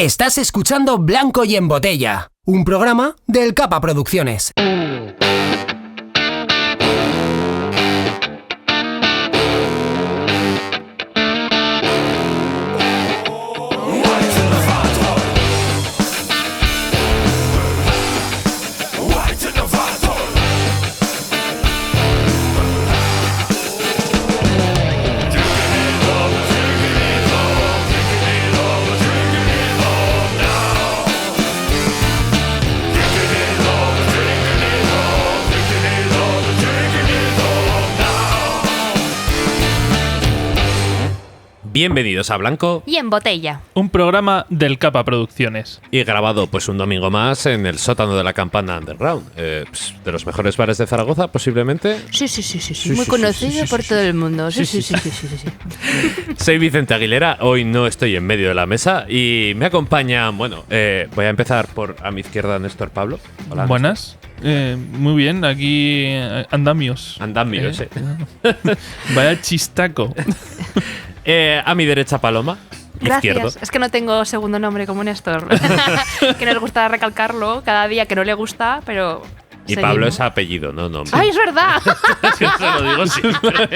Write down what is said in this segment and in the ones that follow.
Estás escuchando Blanco y en Botella, un programa del Capa Producciones. Bienvenidos a Blanco y en Botella, un programa del Capa Producciones. Y grabado pues un domingo más en el sótano de la Campana Underground, de los mejores bares de Zaragoza, posiblemente. Sí. Muy conocido por todo el mundo. Sí. Soy Vicente Aguilera, hoy no estoy en medio de la mesa y me acompañan, voy a empezar por a mi izquierda Néstor Pablo. Hola. Buenas. Muy bien, aquí andamios. Andamios, Vaya chistaco. A mi derecha Paloma. Gracias. Izquierdo. Es que no tengo segundo nombre como Néstor. Que nos gusta recalcarlo cada día que no le gusta, pero... Y seguimos. Pablo es apellido, no nombre. ¡Ay, es verdad! Siempre lo digo siempre.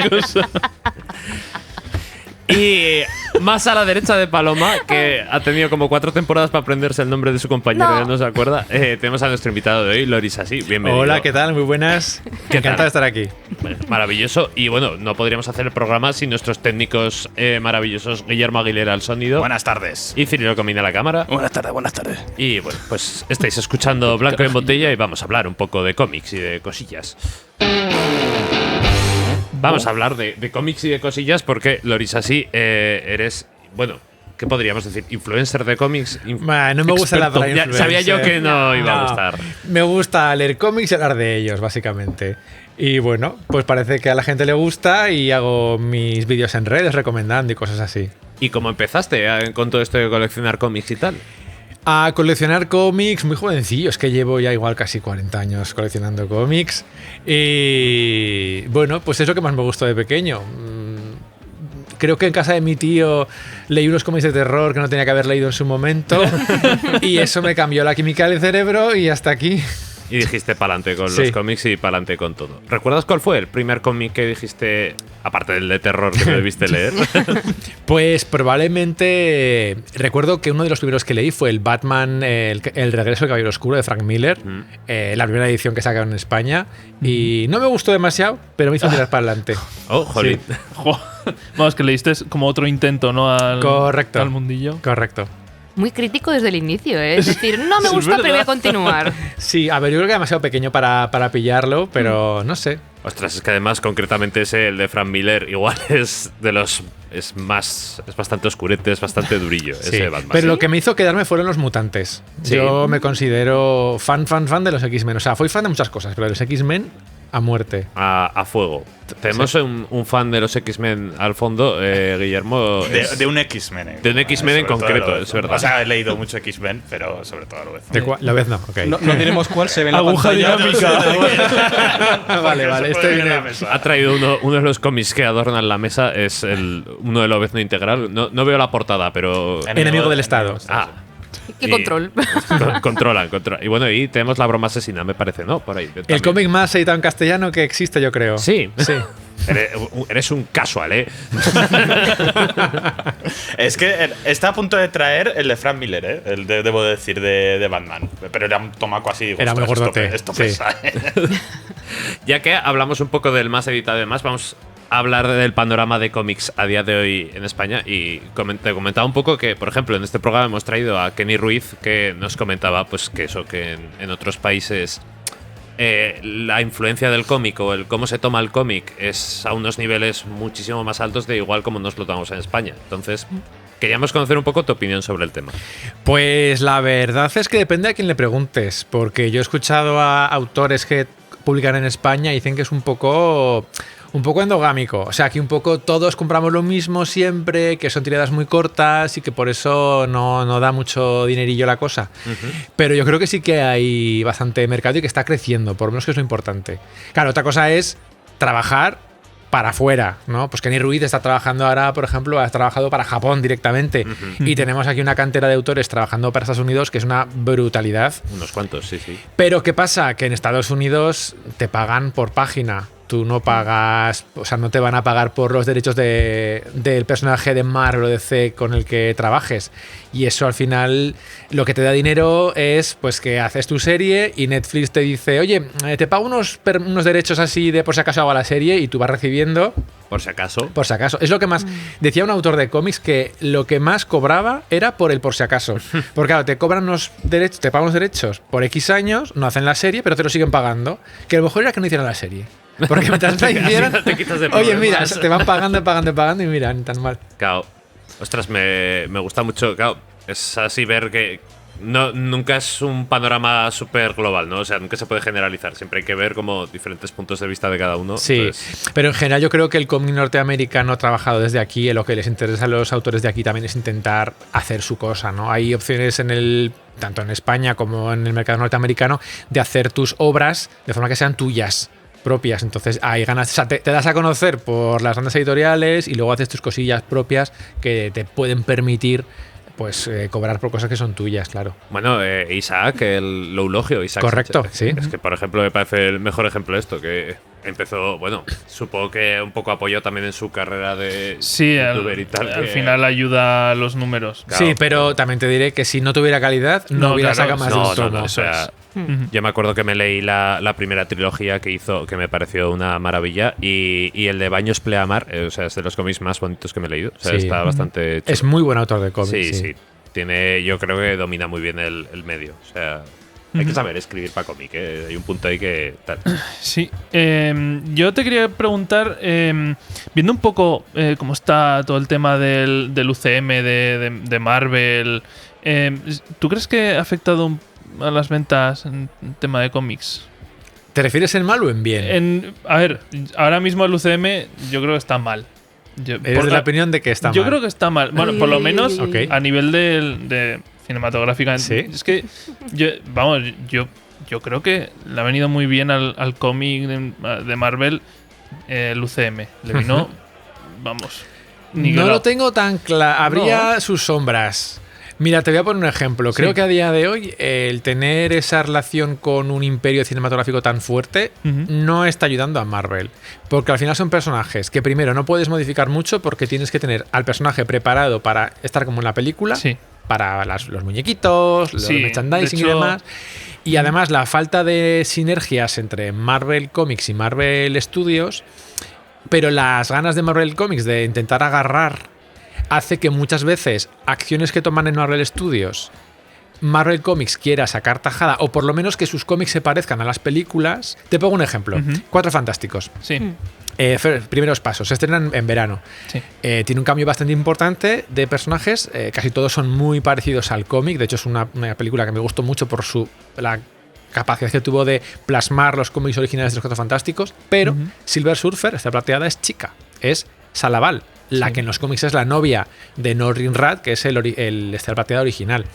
Y más a la derecha de Paloma, que ha tenido como 4 temporadas para aprenderse el nombre de su compañero, No. ya no se acuerda. Tenemos a nuestro invitado de hoy, Loris Así. Bienvenido. Hola, ¿qué tal? Muy buenas. Encantado de estar aquí. Maravilloso. Y bueno, no podríamos hacer el programa sin nuestros técnicos maravillosos, Guillermo Aguilera al sonido. Buenas tardes. Y Cirilo Comín a la cámara. Buenas tardes. Y bueno, pues estáis escuchando Blanco en Botella y vamos a hablar un poco de cómics y de cosillas. Vamos a hablar de cómics y de cosillas porque, Loris, así eres, ¿qué podríamos decir? ¿Influencer de cómics? No me gusta la palabra influencer. Sabía yo que no iba a gustar. Me gusta leer cómics y hablar de ellos, básicamente. Y bueno, pues parece que a la gente le gusta y hago mis vídeos en redes recomendando y cosas así. ¿Y cómo empezaste con todo esto de coleccionar cómics y tal? A coleccionar cómics muy jovencillo, es que llevo ya igual casi 40 años coleccionando cómics. Y bueno, pues es lo que más me gustó de pequeño. Creo que en casa de mi tío leí unos cómics de terror que no tenía que haber leído en su momento. Y eso me cambió la química del cerebro y hasta aquí. Y dijiste pa'lante con los cómics y pa'lante con todo. ¿Recuerdas cuál fue el primer cómic que dijiste, aparte del de terror, que me debiste leer? Pues probablemente recuerdo que uno de los primeros que leí fue el Batman, el regreso del Caballero Oscuro de Frank Miller, la primera edición que sacaron en España. Y no me gustó demasiado, pero me hizo tirar para adelante. Oh, jolín. Sí. Vamos, que le diste como otro intento, ¿no? Correcto. Al mundillo. Correcto. Muy crítico desde el inicio, ¿eh? Es decir, no me gusta, pero voy a continuar. Sí, a ver, yo creo que era demasiado pequeño para pillarlo, pero no sé. Ostras, es que además, concretamente ese, el de Frank Miller, igual es de los... Es bastante oscurete, es bastante durillo ese Batman. Pero lo que me hizo quedarme fueron los mutantes. Sí. Yo me considero fan de los X-Men. O sea, fui fan de muchas cosas, pero de los X-Men a muerte. A fuego. Tenemos un fan de los X-Men al fondo, Guillermo. De un X-Men. De un X-Men en sobre concreto, todo es verdad. O sea, he leído mucho X-Men, pero sobre todo lo vez. ¿La vez no? Ok. No diremos cuál se ve en la Aguja pantalla. Vale, vale. Estoy bien. Ha traído uno de los cómics que adornan la mesa, es uno de Lobezno Integral. No veo la portada, pero... Enemigo del Estado. Ah. ¡Qué control! Controlan. Y bueno, y tenemos La broma asesina, me parece, ¿no? Por ahí. El también. cómic más editado en castellano que existe, yo creo. Sí. Sí. Eres un casual, ¿eh? Es que está a punto de traer el de Frank Miller, ¿eh? Debo decir, de Batman. Pero era un tomaco así. Era muy gordote. Esto Sí. pesa, ¿eh? Ya que hablamos un poco del más editado y demás, vamos a hablar del panorama de cómics a día de hoy en España. Y te comentaba un poco que, por ejemplo, en este programa hemos traído a Kenny Ruiz, que nos comentaba pues que eso, que en otros países la influencia del cómic o el cómo se toma el cómic es a unos niveles muchísimo más altos de igual como nos lo tomamos en España. Entonces, queríamos conocer un poco tu opinión sobre el tema. Pues la verdad es que depende a quién le preguntes, porque yo he escuchado a autores que publican en España y dicen que es un poco endogámico. O sea, que un poco todos compramos lo mismo siempre, que son tiradas muy cortas y que por eso no da mucho dinerillo la cosa. Pero yo creo que sí que hay bastante mercado y que está creciendo, por lo menos que es lo importante. Claro, otra cosa es trabajar para afuera, ¿no? Pues Kenny Ruiz está trabajando ahora, por ejemplo, ha trabajado para Japón directamente. Y tenemos aquí una cantera de autores trabajando para Estados Unidos que es una brutalidad. Unos cuantos, sí. Pero ¿qué pasa? Que en Estados Unidos te pagan por página. Tú no pagas, o sea, no te van a pagar por los derechos del personaje de Marvel o DC con el que trabajes. Y eso al final lo que te da dinero es pues que haces tu serie y Netflix te dice, oye, te pago unos derechos así de por si acaso hago la serie y tú vas recibiendo. Por si acaso. Por si acaso. Es lo que más. Decía un autor de cómics que lo que más cobraba era por el por si acaso. Porque claro, te cobran unos derechos, te pagan los derechos por X años, no hacen la serie, pero te lo siguen pagando. Que a lo mejor era que no hicieran la serie. Porque mientras la hicieran. Te quitas de Oye, problemas. mira, te van pagando y mira, ni tan mal. Claro. Ostras, me gusta mucho. Claro, es así ver que nunca es un panorama súper global, ¿no? O sea, nunca se puede generalizar. Siempre hay que ver como diferentes puntos de vista de cada uno. Sí, Entonces, pero en general yo creo que el cómic norteamericano trabajado desde aquí, lo que les interesa a los autores de aquí también es intentar hacer su cosa, ¿no? Hay opciones tanto en España como en el mercado norteamericano de hacer tus obras de forma que sean tuyas propias, entonces hay ganas, o sea, te das a conocer por las grandes editoriales y luego haces tus cosillas propias que te pueden permitir pues cobrar por cosas que son tuyas, claro. bueno, Isaac, el eulogio, Isaac. Correcto, Sánchez. sí. Es que, por ejemplo, me parece el mejor ejemplo de esto, que empezó, bueno, supongo que un poco apoyó también en su carrera de Sí, youtuber y tal. al que- final ayuda a los números. Claro. Sí, pero también te diré que si no tuviera calidad no, No, hubiera claro, sacado más de un tomo. no, o sea, yo me acuerdo que me leí la primera trilogía que hizo, que me pareció una maravilla, y el de Baños Pleamar, o sea, es de los cómics más bonitos que me he leído. O sea, Sí. está bastante chulo. Es muy buen autor de cómics. Sí, sí. Yo creo que domina muy bien el medio. O sea, hay que saber escribir para cómic, ¿eh? Hay un punto ahí que tal. Sí, yo te quería preguntar, viendo un poco cómo está todo el tema del UCM, de Marvel, ¿tú crees que ha afectado a las ventas en tema de cómics? ¿Te refieres en mal o en bien? A ver, ahora mismo el UCM yo creo que está mal. Eres de la opinión de que está Yo mal. creo que está mal. Bueno, por lo menos Ok. a nivel de cinematográfica. Sí. Es que, yo creo que le ha venido muy bien al cómic de Marvel el UCM. Le vino, vamos. No niquelado. lo tengo tan claro. Habría sus sombras. Mira, te voy a poner un ejemplo. Creo Sí. que a día de hoy el tener esa relación con un imperio cinematográfico tan fuerte Ujú. no está ayudando a Marvel. Porque al final son personajes que primero no puedes modificar mucho porque tienes que tener al personaje preparado para estar como en la película, Sí. para los muñequitos, los Sí, merchandising de y hecho- demás. Y además la falta de sinergias entre Marvel Comics y Marvel Studios, pero las ganas de Marvel Comics de intentar agarrar hace que muchas veces acciones que toman en Marvel Studios, Marvel Comics quiera sacar tajada, o por lo menos que sus cómics se parezcan a las películas. Te pongo un ejemplo. Ujú. Cuatro Fantásticos. Sí. Primeros pasos. Se estrenan en verano. Sí. Tiene un cambio bastante importante de personajes. Casi todos son muy parecidos al cómic. De hecho, es una película que me gustó mucho por la capacidad que tuvo de plasmar los cómics originales de los Cuatro Fantásticos. Pero Ujú. Silver Surfer, esta plateada, es chica. Es Salaval, la Sí. que en los cómics es la novia de Norrin Radd, que es el Estrella Plateada original.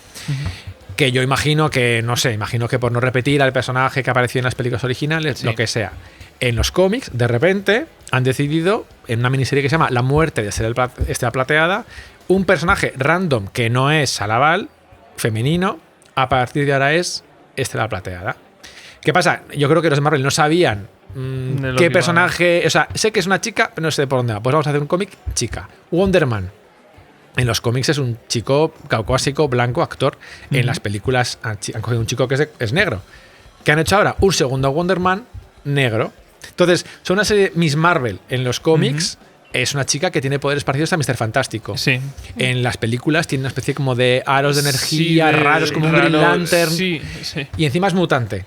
Que yo imagino que, no sé, imagino que por no repetir al personaje que apareció en las películas originales, Sí. lo que sea. En los cómics, de repente, han decidido, en una miniserie que se llama La muerte de Estrella Plateada, un personaje random que no es Salaval, femenino, a partir de ahora es Estrella Plateada. ¿Qué pasa? Yo creo que los de Marvel no sabían De lo qué que personaje. O sea, sé que es una chica, pero no sé por dónde va. Pues vamos a hacer un cómic chica. Wonder Man. En los cómics es un chico caucásico, blanco, actor. En las películas han cogido un chico que es negro. ¿Qué han hecho ahora? Un segundo Wonder Man negro. Entonces, son una serie Miss Marvel en los cómics. Es una chica que tiene poderes parecidos a Mr. Fantástico. Sí. En las películas tiene una especie como de aros de energía Sí, raros, como un Green raro, Lantern. Sí, sí. Y encima es mutante.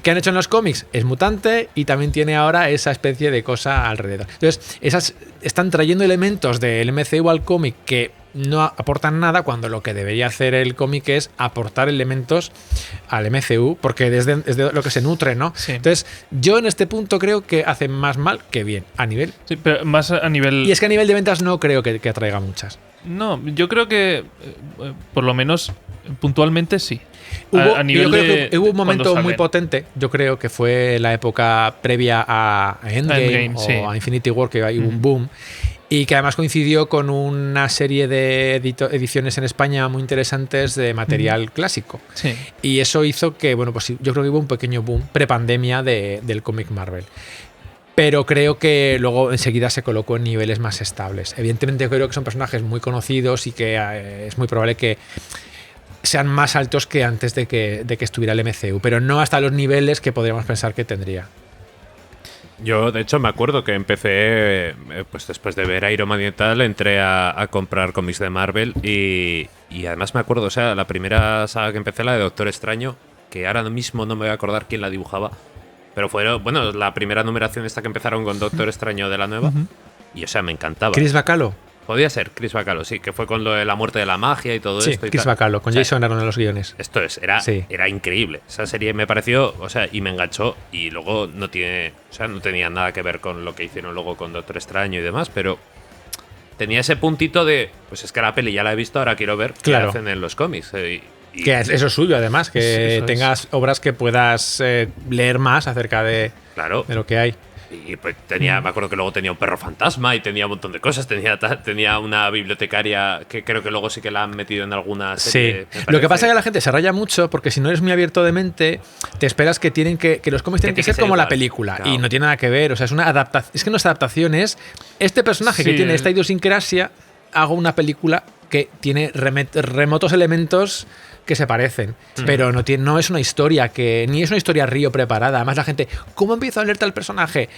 ¿Qué han hecho en los cómics? Es mutante y también tiene ahora esa especie de cosa alrededor. Entonces, esas están trayendo elementos del MCU al cómic que no aportan nada cuando lo que debería hacer el cómic es aportar elementos al MCU, porque desde lo que se nutre, ¿no? Sí. Entonces, yo en este punto creo que hace más mal que bien a nivel. Sí, pero más a nivel. Y es que a nivel de ventas no creo que atraiga muchas. No, yo creo que por lo menos puntualmente sí. Hubo, A nivel yo creo de que hubo un cuando momento muy salen. potente, yo creo que fue la época previa a Endgame, Endgame, o sí. a Infinity War, que hay un boom, y que además coincidió con una serie de ediciones en España muy interesantes de material clásico. Sí. Y eso hizo que, bueno, pues yo creo que hubo un pequeño boom prepandemia del cómic Marvel. Pero creo que luego enseguida se colocó en niveles más estables. Evidentemente creo que son personajes muy conocidos y que es muy probable que sean más altos que antes de que estuviera el MCU, pero no hasta los niveles que podríamos pensar que tendría. Yo, de hecho, me acuerdo que empecé, pues después de ver Iron Man y tal, entré a comprar cómics de Marvel y además me acuerdo, o sea, la primera saga que empecé, la de Doctor Extraño, que ahora mismo no me voy a acordar quién la dibujaba, pero fue, bueno, la primera numeración esta que empezaron con Doctor Extraño de la nueva, y o sea, me encantaba. Chris Bacalo. Podía ser Chris Bacalo, sí, que fue con lo de la muerte de la magia y todo Sí, esto. Y Chris tal. Bacalo, con O sea, Jason Aaron en los guiones. Esto es, era, Sí. era increíble. Esa serie me pareció, o sea, y me enganchó. Y luego no tiene, o sea, no tenía nada que ver con lo que hicieron luego con Doctor Extraño y demás, pero tenía ese puntito de, pues es que la peli ya la he visto, ahora quiero ver Claro. qué hacen en los cómics. Y Que eso es suyo, además, que Eso es. tengas obras que puedas leer más acerca de claro, lo que hay. y pues tenía, me acuerdo que luego tenía un perro fantasma y tenía un montón de cosas. Tenía una bibliotecaria que creo que luego sí que la han metido en alguna serie. Sí. Lo que pasa es que la gente se raya mucho porque si no eres muy abierto de mente, te esperas que que los cómics tienen que ser como la igual. película. Claro. Y no tiene nada que ver. O sea, es una adaptación. Es que no es adaptación, es este personaje que Sí. tiene esta idiosincrasia, hago una película que tiene remotos elementos que se parecen, pero no es una historia ni es una historia río preparada. Además la gente, ¿cómo empiezo a leer tal personaje?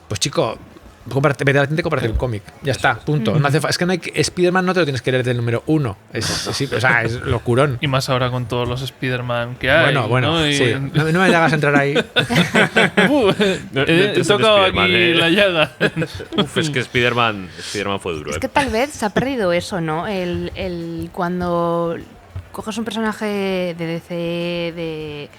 Pues chico, vete a la tienda y cómprate el cómic. Ya está, punto. No hace es que no hay Spider-Man no te lo tienes que leer del número 1. O sea, es locurón. Y más ahora con todos los Spider-Man que hay. Bueno, ¿no? Y- sí. No me hagas entrar ahí. He entres en tocado Spider-Man, aquí la llaga. Uf, es que Spider-Man fue duro. Es que tal vez se ha perdido eso, ¿no? El cuando coges un personaje de DC de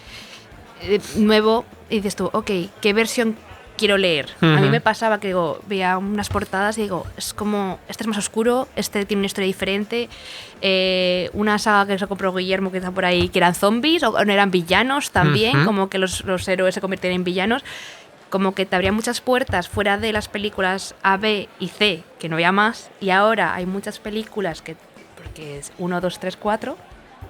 nuevo y dices tú, ok, ¿qué versión quiero leer? A mí me pasaba que veía unas portadas y digo, es como, este es más oscuro, este tiene una historia diferente, una saga que se compró Guillermo que está por ahí, que eran zombies o no eran villanos también, como que los héroes se convirtieron en villanos. Como que te abrían muchas puertas fuera de las películas A, B y C, que no había más, y ahora hay muchas películas porque es 1, 2, 3, 4,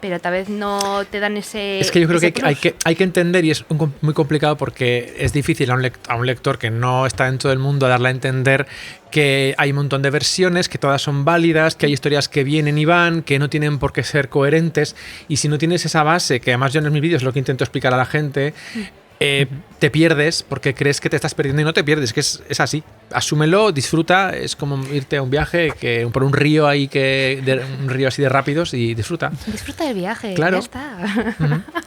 pero tal vez no te dan ese. Es que yo creo ese que plus. hay que entender, y es muy complicado porque es difícil a un lector que no está dentro del mundo darle a entender que hay un montón de versiones, que todas son válidas, que hay historias que vienen y van, que no tienen por qué ser coherentes, y si no tienes esa base, que además yo en mis vídeos es lo que intento explicar a la gente, te pierdes porque crees que te estás perdiendo y no te pierdes, que es así. Asúmelo, disfruta, es como irte a un viaje por un río ahí un río así de rápidos y disfruta. Disfruta del viaje, Claro. ya está.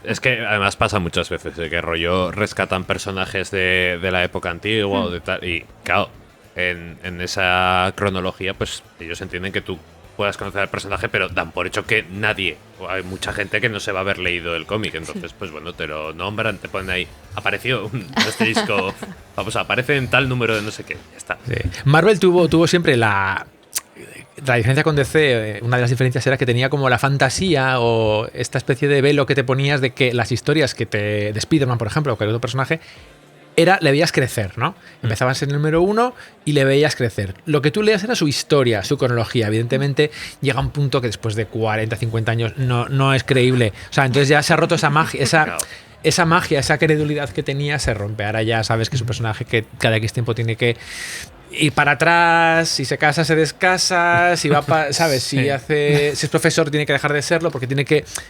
Es que además pasa muchas veces que rollo rescatan personajes de la época antigua o de tal, y claro, en esa cronología pues ellos entienden que tú puedas conocer al personaje, pero dan por hecho que nadie, o hay mucha gente que no se va a haber leído el cómic, entonces pues bueno, te lo nombran, te ponen ahí, apareció un asterisco, vamos, aparece en tal número de no sé qué, ya está. Sí. Marvel tuvo siempre la diferencia con DC, una de las diferencias era que tenía como la fantasía o esta especie de velo que te ponías de que las historias de Spider-Man, por ejemplo, o cualquier otro personaje, le veías crecer, ¿no? Empezabas en el número 1 y le veías crecer. Lo que tú leías era su historia, su cronología. Evidentemente llega un punto que después de 40, 50 años no es creíble. O sea, entonces ya se ha roto esa magia, esa magia, esa credulidad que tenía se rompe. Ahora ya sabes que es un personaje que cada X tiempo tiene que ir para atrás, si se casa se descasa, si va ¿sabes? Si Sí. si es profesor tiene que dejar de serlo porque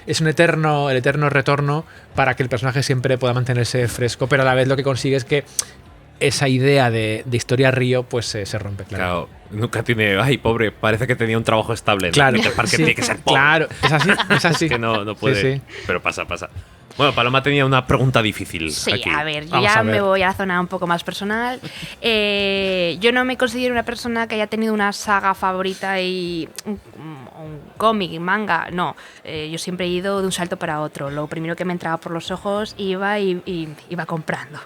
es el eterno retorno para que el personaje siempre pueda mantenerse fresco, pero a la vez lo que consigue es que esa idea de historia río pues se rompe, claro. Claro, nunca tiene, ay, pobre, parece que tenía un trabajo estable. ¿no? Claro, Peter Parker sí, tiene que ser pobre. claro, es así. Es que no puede, Sí. pero pasa. Bueno, Paloma tenía una pregunta difícil Sí, aquí. a ver, yo Vamos ya a ver. me voy a la zona un poco más personal. Yo no me considero una persona que haya tenido una saga favorita y un cómic, manga, no. Yo siempre he ido de un salto para otro. Lo primero que me entraba por los ojos iba y iba comprando.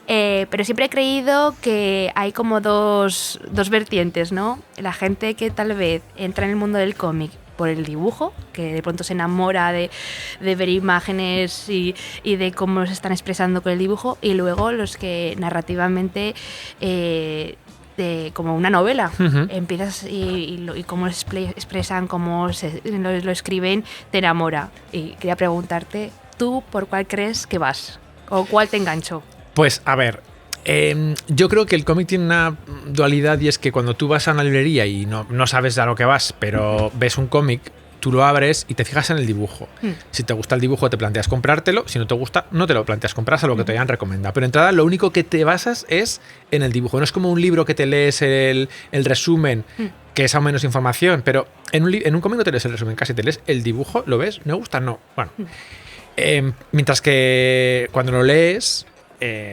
Pero siempre he creído que hay como dos vertientes, ¿no? La gente que tal vez entra en el mundo del cómic por el dibujo, que de pronto se enamora de ver imágenes y de cómo se están expresando con el dibujo, y luego los que narrativamente como una novela. Empiezas y cómo expresan, cómo lo escriben, te enamora. Y quería preguntarte, ¿tú por cuál crees que vas? ¿O cuál te enganchó? Pues a ver, yo creo que el cómic tiene una dualidad, y es que cuando tú vas a una librería y no sabes a lo que vas, pero ves un cómic, tú lo abres y te fijas en el dibujo. Si te gusta el dibujo, te planteas comprártelo. Si no te gusta, no te lo planteas comprar, salvo que te hayan recomendado. Pero de entrada, lo único que te basas es en el dibujo. No es como un libro que te lees el resumen, que es aún menos información. Pero en un cómic no te lees el resumen, casi te lees el dibujo, lo ves, ¿me gusta? No. Bueno. Mientras que cuando lo lees,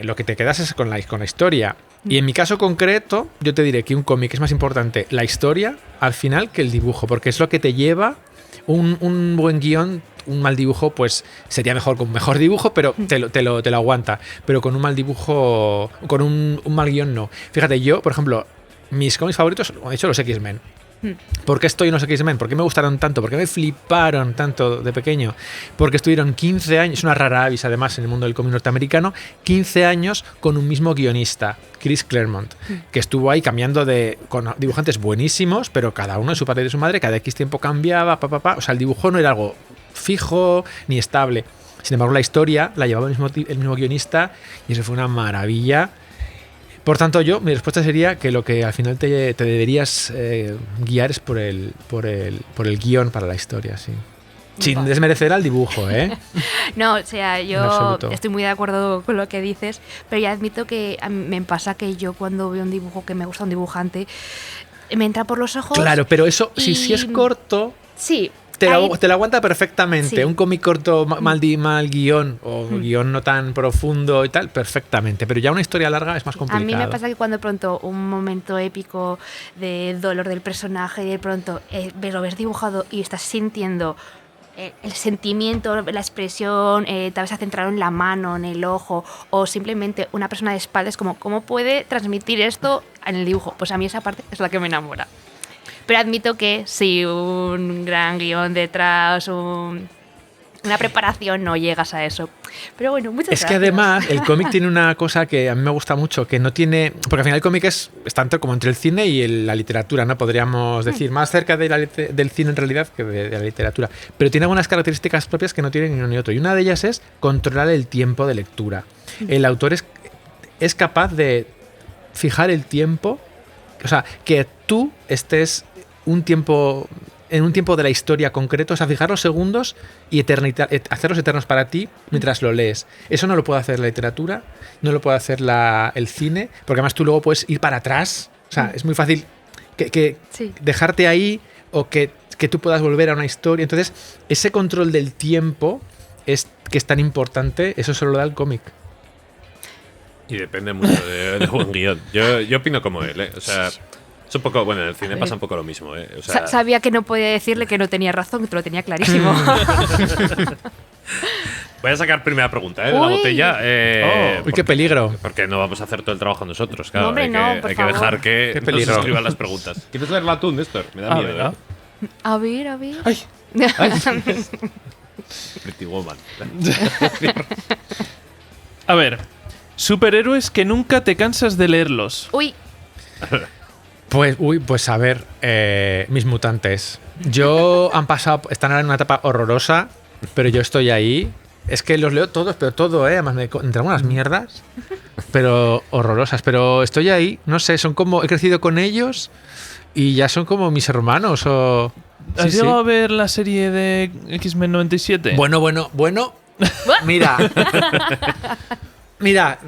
lo que te quedas es con la historia. Y en mi caso concreto, yo te diré que un cómic es más importante la historia al final que el dibujo, porque es lo que te lleva. Un buen guión, un mal dibujo, pues sería mejor con un mejor dibujo, pero te lo aguanta. Pero con un mal dibujo, con un mal guión, no. Fíjate, yo, por ejemplo, mis cómics favoritos, como he dicho, los X-Men. ¿Por qué estoy en los X-Men? ¿Por qué me gustaron tanto? ¿Por qué me fliparon tanto de pequeño? Porque estuvieron 15 años, es una rara avis además en el mundo del cómic norteamericano, 15 años con un mismo guionista, Chris Claremont, que estuvo ahí cambiando con dibujantes buenísimos, pero cada uno de su padre y de su madre, cada X tiempo cambiaba, o sea, el dibujo no era algo fijo ni estable. Sin embargo, la historia la llevaba el mismo guionista, y eso fue una maravilla. Por tanto, mi respuesta sería que lo que al final te deberías guiar es por el guión para la historia, sí. Sin desmerecer al dibujo, ¿eh? No, o sea, yo estoy muy de acuerdo con lo que dices, pero ya admito que a mí me pasa que yo cuando veo un dibujo que me gusta, un dibujante, me entra por los ojos. Claro, pero eso, si es corto... Sí. Te lo aguanta perfectamente. Sí. Un cómic corto, mal guión, o guión no tan profundo y tal, perfectamente. Pero ya una historia larga es más complicado. A mí me pasa que cuando de pronto un momento épico de dolor del personaje, y de pronto lo ves dibujado y estás sintiendo el sentimiento, la expresión, tal vez centrado en la mano, en el ojo, o simplemente una persona de espaldas, como ¿cómo puede transmitir esto en el dibujo? Pues a mí esa parte es la que me enamora. Pero admito que si un gran guión detrás, una preparación, no llegas a eso. Pero bueno, muchas gracias. Es que además el cómic tiene una cosa que a mí me gusta mucho, que no tiene... Porque al final el cómic es tanto como entre el cine y la literatura, ¿no? Podríamos decir, más cerca del cine en realidad que de la literatura. Pero tiene algunas características propias que no tiene ni uno ni otro. Y una de ellas es controlar el tiempo de lectura. El autor es capaz de fijar el tiempo, o sea, que tú estés en un tiempo de la historia concreto, o sea, fijar los segundos y hacerlos eternos para ti mientras lo lees. Eso no lo puede hacer la literatura, no lo puede hacer el cine, porque además tú luego puedes ir para atrás. O sea, es muy fácil sí, dejarte ahí, o que tú puedas volver a una historia. Entonces, ese control del tiempo que es tan importante, eso solo lo da el cómic. Y depende mucho de buen guión. Yo opino como él, ¿eh? O sea, es un poco, bueno, en el cine pasa un poco lo mismo, ¿eh? O sea, sabía que no podía decirle que no tenía razón, que lo tenía clarísimo. Voy a sacar primera pregunta, ¿eh? De la botella. Uy, qué peligro. Porque no vamos a hacer todo el trabajo nosotros, claro. No, hombre, hay que dejar que nos escriban las preguntas. ¿Quieres leer la tú, Néstor? Me da miedo, ¿eh? A ver. Ay. Pretty Woman. A ver, superhéroes que nunca te cansas de leerlos. Uy. Pues a ver, mis mutantes. Están ahora en una etapa horrorosa, pero yo estoy ahí. Es que los leo todos, pero todo, además me entran unas mierdas, pero horrorosas. Pero estoy ahí, no sé, he crecido con ellos y ya son como mis hermanos. ¿Has llegado a ver la serie de X-Men 97? Bueno. Mira. Mira,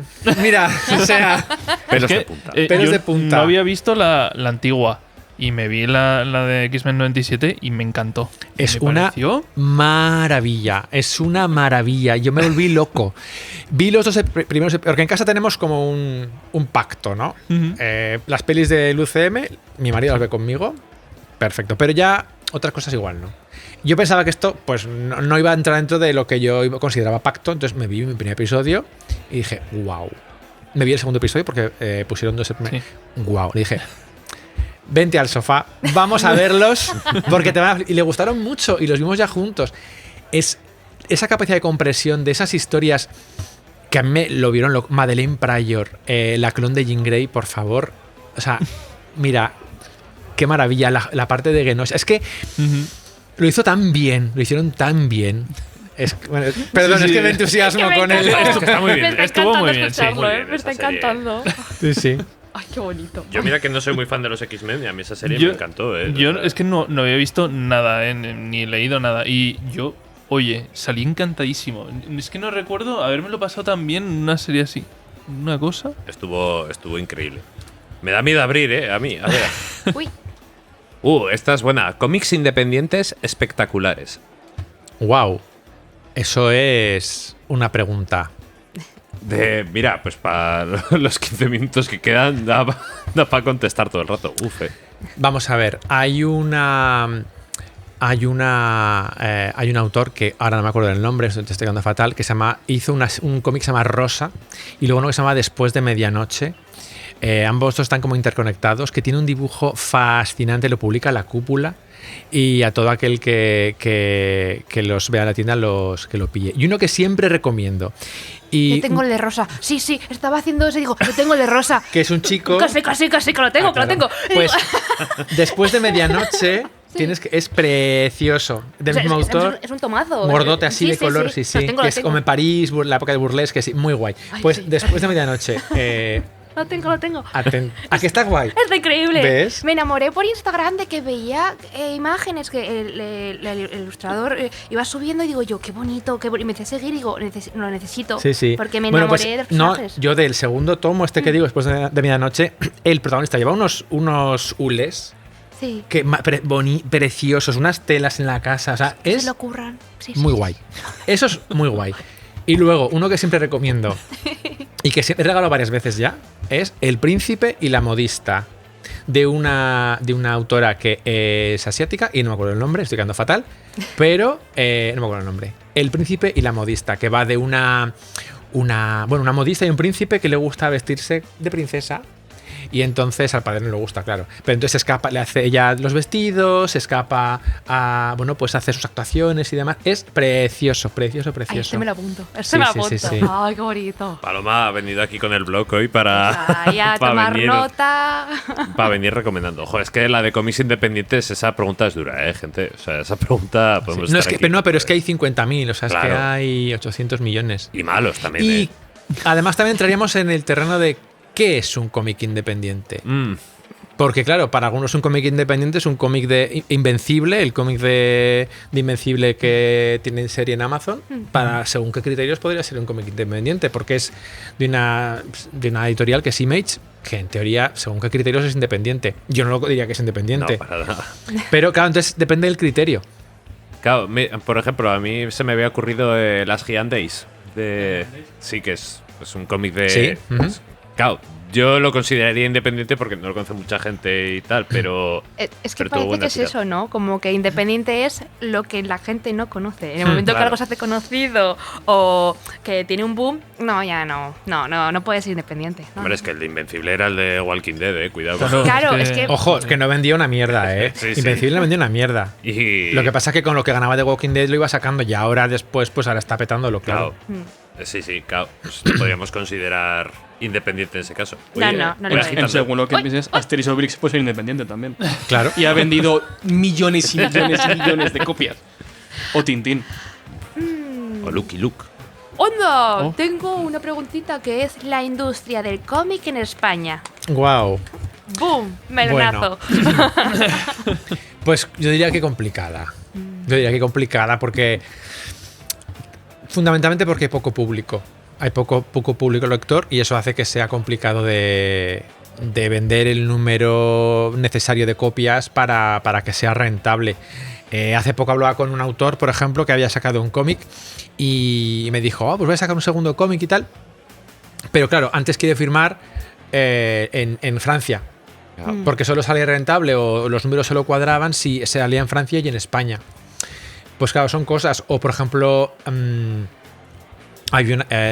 o sea, pelos de punta. Pelos de punta. No había visto la antigua y me vi la de X-Men 97 y me encantó. Es una maravilla, Yo me volví loco. Vi los dos primeros, porque en casa tenemos como un pacto, ¿no? Uh-huh. Las pelis del UCM, mi marido las ve conmigo, perfecto, pero ya otras cosas igual, ¿no? Yo pensaba que esto pues no iba a entrar dentro de lo que yo consideraba pacto, entonces me vi mi primer episodio y dije, wow. Me vi el segundo episodio porque pusieron dos... Sí. Wow, le dije, vente al sofá, vamos a verlos, porque te van a... Y le gustaron mucho y los vimos ya juntos. Es esa capacidad de compresión de esas historias que a mí me lo vieron Madeleine Pryor, la clon de Jean Grey, por favor. O sea, mira, qué maravilla la parte de Genosha. Es que lo hizo tan bien, lo hicieron tan bien. Bueno, perdón, Sí, es sí. que me entusiasmo Es que me con él. encanta. Es que está muy bien. Me está Estuvo muy encantando bien, sí, escucharlo, muy bien me está esta serie. encantando. Sí, sí. Ay, qué bonito. Yo mira que no soy muy fan de los X-Men y a mí esa serie Yo- me encantó. Yo es que no había visto nada, ni leído nada. Y yo, oye, salí encantadísimo. Es que no recuerdo habérmelo pasado tan bien en una serie así. Una cosa. Estuvo increíble. Me da miedo abrir, a mí. A ver. Uy, Esta es buena. Cómics independientes espectaculares. Wow. Eso es una pregunta. Mira, pues para los 15 minutos que quedan da para contestar todo el rato. Vamos a ver, hay un autor que ahora no me acuerdo del nombre, te estoy quedando fatal, que hizo un cómic que se llama Rosa y luego uno que se llama Después de Medianoche. Ambos dos están como interconectados, que tiene un dibujo fascinante, lo publica La Cúpula y a todo aquel que los vea en la tienda que lo pille. Y uno que siempre recomiendo. Y yo tengo el de rosa. Sí, estaba haciendo eso y digo, yo tengo el de rosa. que es un chico... Casi, que lo tengo, Ah, claro. que lo tengo. Y Pues digo, Después de Medianoche es precioso. Del o sea, mismo es autor. un tomazo. Gordote así Sí, de color, sí, Lo tengo, que lo es tengo. como en París, la época de burlesque, sí, muy guay. Ay, Pues sí. Después de Medianoche, Lo tengo. ¿a que está guay? Está increíble. ¿Ves? Me enamoré por Instagram de que veía imágenes que el ilustrador iba subiendo y digo yo, qué bonito, qué bonito. Y me empecé a seguir y digo, lo necesito. Sí, sí. Porque me Bueno, enamoré pues, de los no, personajes. yo del segundo tomo, que digo, Después de Medianoche, el protagonista lleva unos hules Sí. que preciosos, unas telas en la casa. O sea, Se es lo curran. Sí, muy sí. guay. Eso es muy guay. Y luego, uno que siempre recomiendo y que he regalado varias veces ya, es El Príncipe y la Modista, de una autora que es asiática y no me acuerdo el nombre, estoy quedando fatal, pero no me acuerdo el nombre. El Príncipe y la Modista, que va de una modista y un príncipe que le gusta vestirse de princesa. Y entonces al padre no le gusta, claro. Pero entonces escapa, le hace ella los vestidos, escapa a, pues hace sus actuaciones y demás. Es precioso. Ay, este me lo apunto. Este Sí, me lo sí, apunto. sí, sí. Ay, qué bonito. Paloma ha venido aquí con el blog hoy para, Ay, a tomar venir, nota. para venir recomendando. Ojo, es que la de cómics independientes, esa pregunta es dura, gente. O sea, esa pregunta podemos No, estar aquí, pero es que hay 50.000, o sea, es que Claro. hay 800 millones. Y malos también, Y además también entraríamos en el terreno de ¿qué es un cómic independiente? Porque claro, para algunos un cómic independiente es un cómic de Invencible, el cómic de Invencible que tiene serie en Amazon. Para según qué criterios podría ser un cómic independiente, porque es de una editorial que es Image, que en teoría, según qué criterios es independiente. Yo no lo diría que es independiente. No, para nada. Pero claro, entonces depende del criterio. Claro, por ejemplo, a mí se me había ocurrido Las Gigantes. Sí, que es un cómic de. Sí, pues, claro, yo lo consideraría independiente porque no lo conoce mucha gente y tal, pero. Es que pero tuvo parece buena que es tirada. eso, ¿no? Como que independiente es lo que la gente no conoce. En el momento que claro. algo se hace conocido o que tiene un boom, no, ya no. No puede ser independiente. ¿no? Hombre, es que el de Invencible era el de Walking Dead, cuidado. Claro. Claro, es que. Ojo, es que no vendía una mierda, ¿eh? Sí, sí. Invencible no vendía una mierda. Y. Lo que pasa es que con lo que ganaba de Walking Dead lo iba sacando y ahora después, pues ahora está petándolo, Claro. claro. Sí, claro. Pues lo podríamos considerar independiente en ese caso. No, no una lo es. agitando. Según lo que pienses, Asterix Obelix puede ser independiente también. Claro. Y ha vendido millones y millones y millones de copias. O Tintín. O Lucky Luke. ¡Onda! Oh. Tengo una preguntita que es la industria del cómic en España. Wow. ¡Boom! Melonazo. Pues yo diría que complicada. Yo diría que complicada porque. Fundamentalmente porque hay poco público. Hay poco público lector y eso hace que sea complicado de vender el número necesario de copias para que sea rentable. Hace poco hablaba con un autor, por ejemplo, que había sacado un cómic y me dijo, pues voy a sacar un segundo cómic y tal. Pero claro, antes quiere firmar en Francia. Porque solo salía rentable o los números solo cuadraban si se salía en Francia y en España. Pues claro, son cosas. O por ejemplo,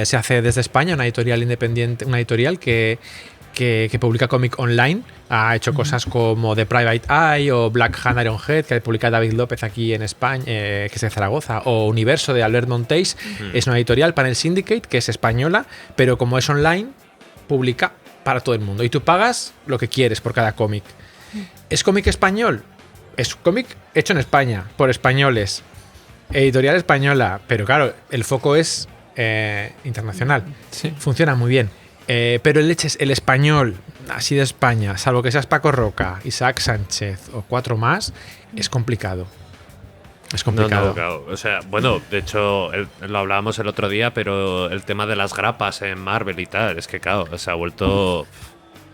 se hace desde España una editorial independiente, una editorial que que publica cómic online. Ha hecho cosas como The Private Eye o Black Hand Iron Head, que publica David López aquí en España, que es de Zaragoza, o Universo de Albert Montéis. Es una editorial, Panel Syndicate, que es española, pero como es online, publica para todo el mundo. Y tú pagas lo que quieres por cada cómic. ¿Es cómic español? Es cómic hecho en España, por españoles. Editorial española, pero claro, el foco es internacional. Sí. Funciona muy bien. Pero el español, así de España, salvo que seas Paco Roca, Isaac Sánchez o 4 más, es complicado. Es complicado. No, claro. O sea, bueno, de hecho, lo hablábamos el otro día, pero el tema de las grapas en Marvel y tal, es que, claro, se ha vuelto.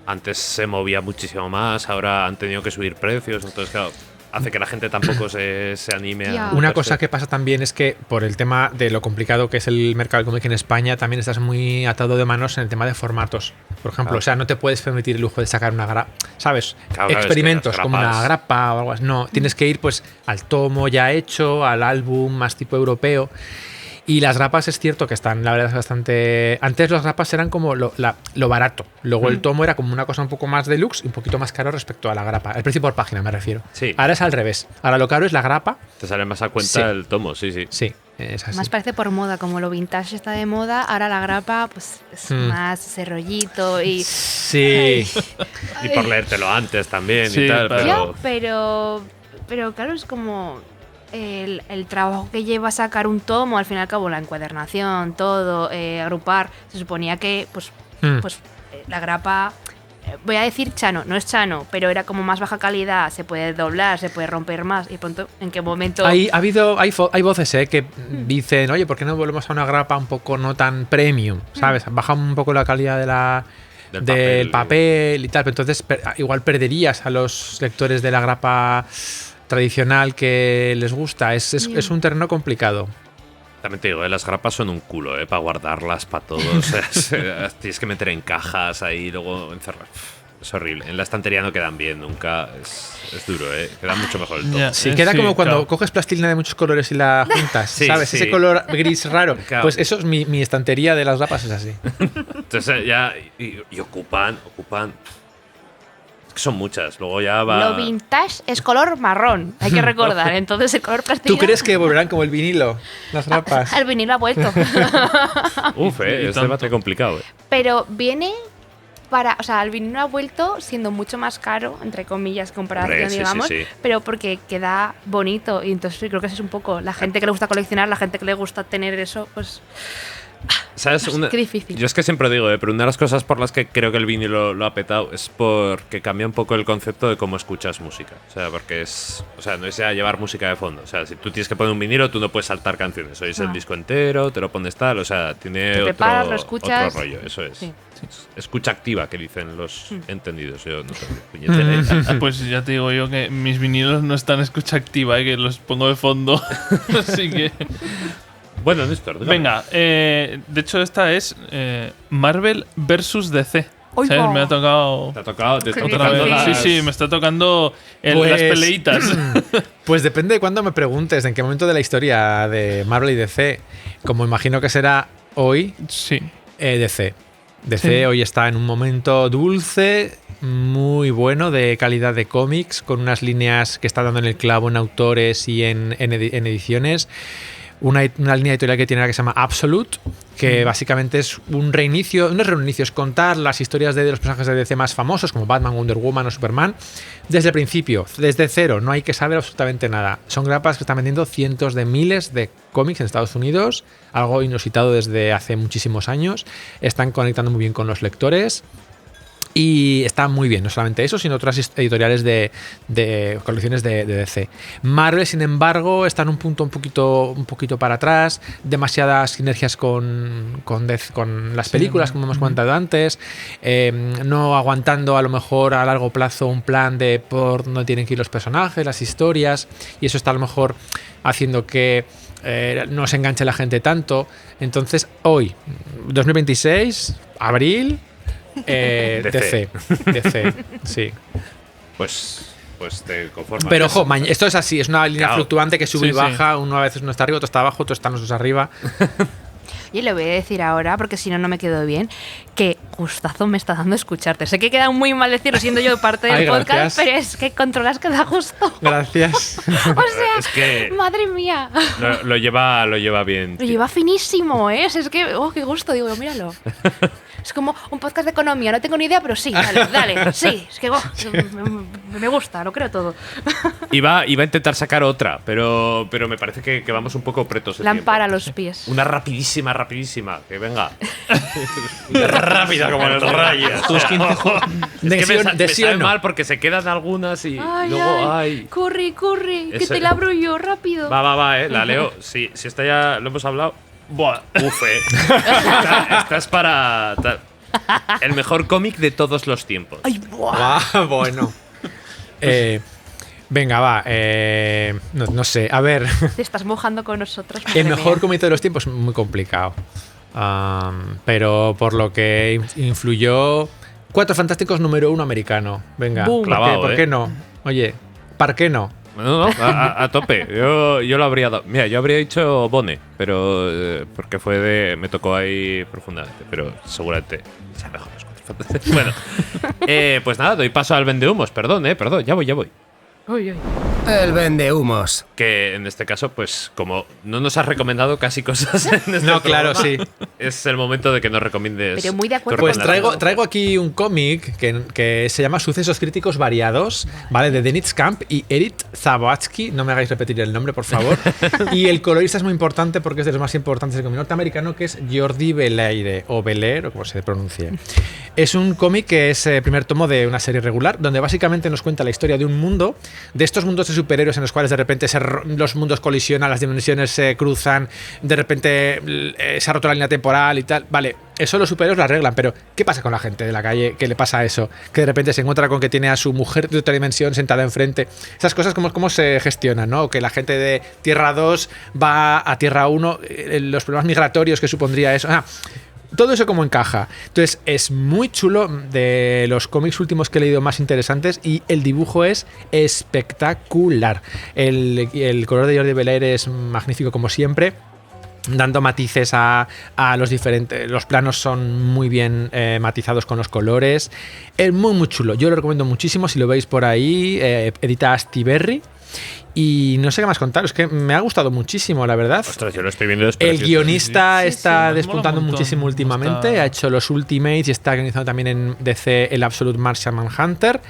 Antes se movía muchísimo más, ahora han tenido que subir precios, entonces, claro, hace que la gente tampoco se anime a. Una cosa que pasa también es que por el tema de lo complicado que es el mercado del cómic en España, también estás muy atado de manos en el tema de formatos. Por ejemplo, Claro. o sea, no te puedes permitir el lujo de sacar una grapa, ¿sabes? Claro, Experimentos es que las como una grapas- grapa o algo así. No, tienes que ir pues al tomo ya hecho, al álbum más tipo europeo. Y las grapas es cierto que están, la verdad, es bastante. Antes las grapas eran como lo barato. Luego el tomo era como una cosa un poco más deluxe y un poquito más caro respecto a la grapa. El precio por página, me refiero. Sí. Ahora es al revés. Ahora lo caro es la grapa. Te sale más a cuenta Sí. el tomo, sí, sí. Sí, es así. Más parece por moda, como lo vintage está de moda, ahora la grapa pues es más ese rollito y... Sí. Y por leértelo antes también Sí, y tal, claro. pero claro, es como el trabajo que lleva sacar un tomo, al fin y al cabo la encuadernación, todo, agrupar, se suponía que pues la grapa, voy a decir chano, no es chano, pero era como más baja calidad, se puede doblar, se puede romper más, y de pronto, ¿en qué momento? Hay voces que dicen, oye, ¿por qué no volvemos a una grapa un poco no tan premium? ¿Sabes? Baja un poco la calidad del papel y tal, pero entonces igual perderías a los lectores de la grapa tradicional que les gusta. Es un terreno complicado. También te digo, las grapas son un culo, para guardarlas, para todo. O sea, tienes que meter en cajas ahí y luego encerrar. Es horrible. En la estantería no quedan bien nunca. Es duro, Queda mucho mejor el tomo. Ya. Sí, queda como cuando claro. coges plastilina de muchos colores y la juntas, Sí, ¿sabes? sí. Ese color gris raro. Claro. Pues eso es mi estantería de las grapas, es así. Entonces ya. Y ocupan. Es que son muchas. Luego ya va. Lo vintage es color marrón, hay que recordar. Entonces el color plastilina. ¿Tú crees que volverán como el vinilo, las grapas? El vinilo ha vuelto. Uf, Y es tanto. debate complicado, Pero viene para. O sea, el vinilo ha vuelto siendo mucho más caro, entre comillas, comparación, Hombre, sí, digamos. sí. Pero porque queda bonito. Y entonces creo que eso es un poco. La gente que le gusta coleccionar, la gente que le gusta tener eso, pues. ¿Sabes? Qué difícil. Yo es que siempre digo, pero una de las cosas por las que creo que el vinilo lo ha petado es porque cambia un poco el concepto de cómo escuchas música. O sea, porque no es ya llevar música de fondo. O sea, si tú tienes que poner un vinilo, tú no puedes saltar canciones. Oyes el disco entero, te lo pones tal. O sea, tiene Te preparas, lo escuchas. otro rollo. Eso es. Sí. Escucha activa, que dicen los entendidos. Yo no tengo ni puñetera idea. Pues ya te digo yo que mis vinilos no están en escucha activa, que los pongo de fondo. Así que. Bueno, Néstor, dígame. Venga, de hecho, esta es Marvel versus DC. ¡Oy, ¿Sabes? va! Me ha tocado. Te ha tocado, te está Otra Otra tocando vez. las- Sí, me está tocando Pues- las peleitas. Pues depende de cuándo me preguntes, en qué momento de la historia de Marvel y DC. Como imagino que será hoy, Sí. DC. DC Sí. hoy está en un momento dulce, muy bueno, de calidad de cómics, con unas líneas que está dando en el clavo en autores y en ediciones. Una línea editorial que tiene ahora que se llama Absolute, que básicamente es un reinicio, no es reinicio, es contar las historias de los personajes de DC más famosos, como Batman, Wonder Woman o Superman, desde el principio, desde cero, no hay que saber absolutamente nada. Son grapas que están vendiendo cientos de miles de cómics en Estados Unidos, algo inusitado desde hace muchísimos años, están conectando muy bien con los lectores. Y está muy bien, no solamente eso, sino otras editoriales de colecciones de DC. Marvel, sin embargo, está en un punto un poquito para atrás, demasiadas sinergias con las películas, como hemos comentado antes, no aguantando a lo mejor a largo plazo un plan de por dónde tienen que ir los personajes, las historias, y eso está a lo mejor haciendo que no se enganche la gente tanto. Entonces, hoy, 2026, abril... DC, sí. Pues te conformas. Pero ojo, esto es así, es una línea Claro. fluctuante que sube y Sí, baja, uno a veces no está arriba, otro está abajo, otro está nosotros arriba. Y le voy a decir ahora, porque si no, no me quedo bien, que gustazo me está dando escucharte. Sé que queda muy mal decirlo siendo yo parte del Ay, podcast, gracias. pero es que controlas que da gusto. Gracias. O sea, Es que madre mía. lo lleva bien. Lo lleva finísimo, ¿eh? Es que, qué gusto, digo, míralo. Es como un podcast de economía, no tengo ni idea, pero sí, dale, sí. Es que me gusta, lo creo todo. Iba a intentar sacar otra, pero me parece que vamos un poco pretos de Lámpara a tiempo. los pies. Una rapidísima, que venga. Rápida como los rayos. Tus 15 juegos. Es que me De sabe mal porque se quedan algunas y luego, ay. Curry, que Ese- te la abro yo, rápido. Va, la leo. Sí, si esta ya lo hemos hablado. Buah, esta es para el mejor cómic de todos los tiempos. Ay, buah. Bueno. Venga, va. No sé. A ver. Te estás mojando con nosotros. madre El mejor mía. cómic de los tiempos, muy complicado. Pero por lo que influyó. Cuatro Fantásticos número 1 americano. Venga. Boom. Clavado, ¿Por qué no? Oye, ¿por qué no? No, a tope. Yo lo habría dado. Mira, yo habría dicho Bone, pero porque me tocó ahí profundamente, pero seguramente sea mejor los Cuatro Fantásticos. Bueno, pues nada, doy paso al vendehumos. Perdón, ya voy. Uy, uy. El vendehumos. Que en este caso, pues como no nos has recomendado casi cosas en este No, claro, programa, sí. es el momento de que nos recomiendes. Pero muy de acuerdo tu Pues contigo. recomendación. traigo aquí un cómic que se llama Sucesos Críticos Variados, ¿vale? De Dennis Camp y Eric Zabotsky. No me hagáis repetir el nombre, por favor. Y el colorista es muy importante porque es de los más importantes del cómic norteamericano, que es Jordi Belaire, o Belair, o como se pronuncie. Es un cómic que es el primer tomo de una serie regular, donde básicamente nos cuenta la historia de un mundo, de estos mundos de superhéroes en los cuales de repente los mundos colisionan, las dimensiones se cruzan, de repente se ha roto la línea temporal y tal. Vale, eso los superhéroes lo arreglan, pero ¿qué pasa con la gente de la calle? ¿Qué le pasa a eso? Que de repente se encuentra con que tiene a su mujer de otra dimensión sentada enfrente. Esas cosas, ¿cómo se gestionan, no? Que la gente de Tierra 2 va a Tierra 1, los problemas migratorios que supondría eso. Todo eso como encaja. Entonces es muy chulo, de los cómics últimos que he leído más interesantes, y el dibujo es espectacular. El color de Jordi Belaire es magnífico como siempre, dando matices a los diferentes. Los planos son muy bien matizados con los colores. Es muy chulo. Yo lo recomiendo muchísimo si lo veis por ahí. Edita Astiberri. Y no sé qué más contaros, que me ha gustado muchísimo, la verdad. Ostras, yo lo estoy viendo. El guionista está sí, despuntando mola un montón. muchísimo últimamente. Está- Ha hecho los Ultimates y está organizando también en DC el Absolute Martian Manhunter.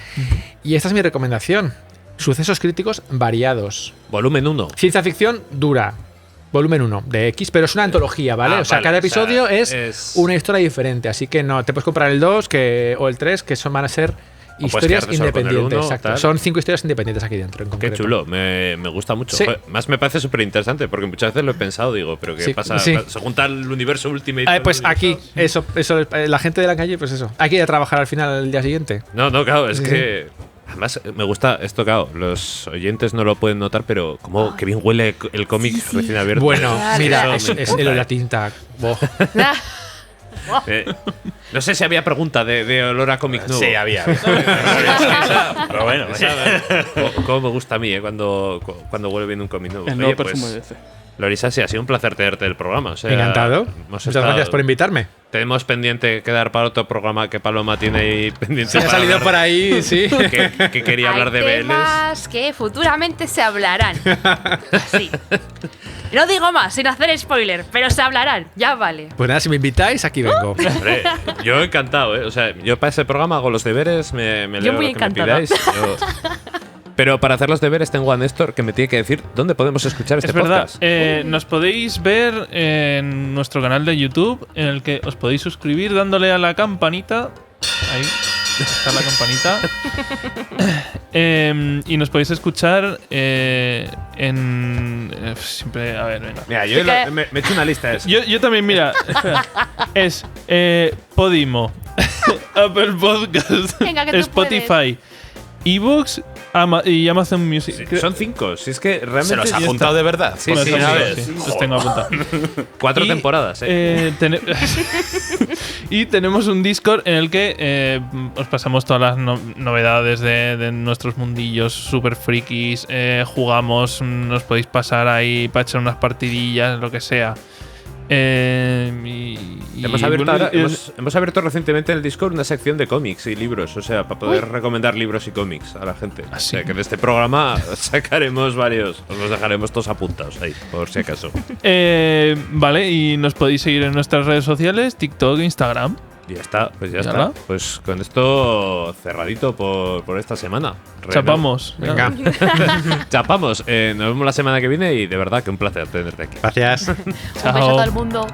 Y esta es mi recomendación. Sucesos críticos variados. Volumen 1. Ciencia ficción dura. Volumen 1 de X, pero es una antología, ¿vale? O sea, Vale, cada o sea, episodio es es- una historia diferente. Así que no, te puedes comprar el 2 o el 3, que van a ser puedes historias quedarte solo con el independientes. uno, Exacto. tal. Son 5 historias independientes aquí dentro. En Qué concreto. chulo, me gusta mucho. Sí. Joder, más me parece súper interesante, porque muchas veces lo he pensado, digo, pero ¿qué Sí, pasa? sí. Se junta el universo Ultimate. con Pues el aquí, universo- eso, la gente de la calle, pues eso. Hay que ir a trabajar al final el día siguiente. No, claro, es Sí, que. Además, me gusta esto, claro. Los oyentes no lo pueden notar, pero como que bien huele el cómic recién abierto. Bueno, Claro. mira, Eso es me el encanta. olor a tinta. Boh. Eh, no sé si había pregunta de olor a cómic nuevo. Sí, había. Pero bueno, Cómo me gusta a mí, cuando huele bien un cómic nuevo. El nuevo Oye, pues, perfume de DC. Lorisa, sí, ha sido un placer tenerte del programa. O sea, Encantado. hemos Muchas estado- gracias por invitarme. Tenemos pendiente quedar para otro programa que Paloma tiene ahí pendiente. Se ha para salido hablar- por ahí, sí. que quería hablar de Hay Vélez. temas que futuramente se hablarán. Sí. No digo más, sin hacer spoiler, pero se hablarán. Ya vale. Pues nada, si me invitáis, aquí vengo. Hombre, yo encantado, ¿eh? O sea, yo para ese programa hago los deberes, me leo muy lo que me encantada. pidáis. Pero para hacer los deberes tengo a Néstor que me tiene que decir dónde podemos escuchar este Es verdad, podcast. nos podéis ver en nuestro canal de YouTube, en el que os podéis suscribir dándole a la campanita. Ahí está la campanita. Y nos podéis escuchar siempre. A ver, venga. Mira, yo me he hecho una lista de eso. Yo también, mira. Espera. Es Podimo, Apple Podcast, Venga, que tú Spotify, eBooks y Amazon Music. Sí, son 5, si es que realmente. ¿Se los ha ya apuntado está. de verdad? Sí, Bueno, sí, son a cinco, ver. sí, los tengo apuntados. 4 Y, temporadas, y tenemos un Discord en el que os pasamos todas las novedades de nuestros mundillos super frikis. Jugamos, nos podéis pasar ahí para echar unas partidillas, lo que sea. Hemos abierto recientemente en el Discord una sección de cómics y libros, o sea, para poder recomendar libros y cómics a la gente. ¿Ah, O sí? sea, que de este programa sacaremos varios, os los dejaremos todos apuntados ahí, por si acaso. Vale, y nos podéis seguir en nuestras redes sociales, TikTok, Instagram. Y ya está, pues ya ¿Ya está. está? Pues con esto cerradito por esta semana. Chapamos. Venga, Chapamos. Nos vemos la semana que viene y de verdad que un placer tenerte aquí. gracias. Un beso a todo el mundo.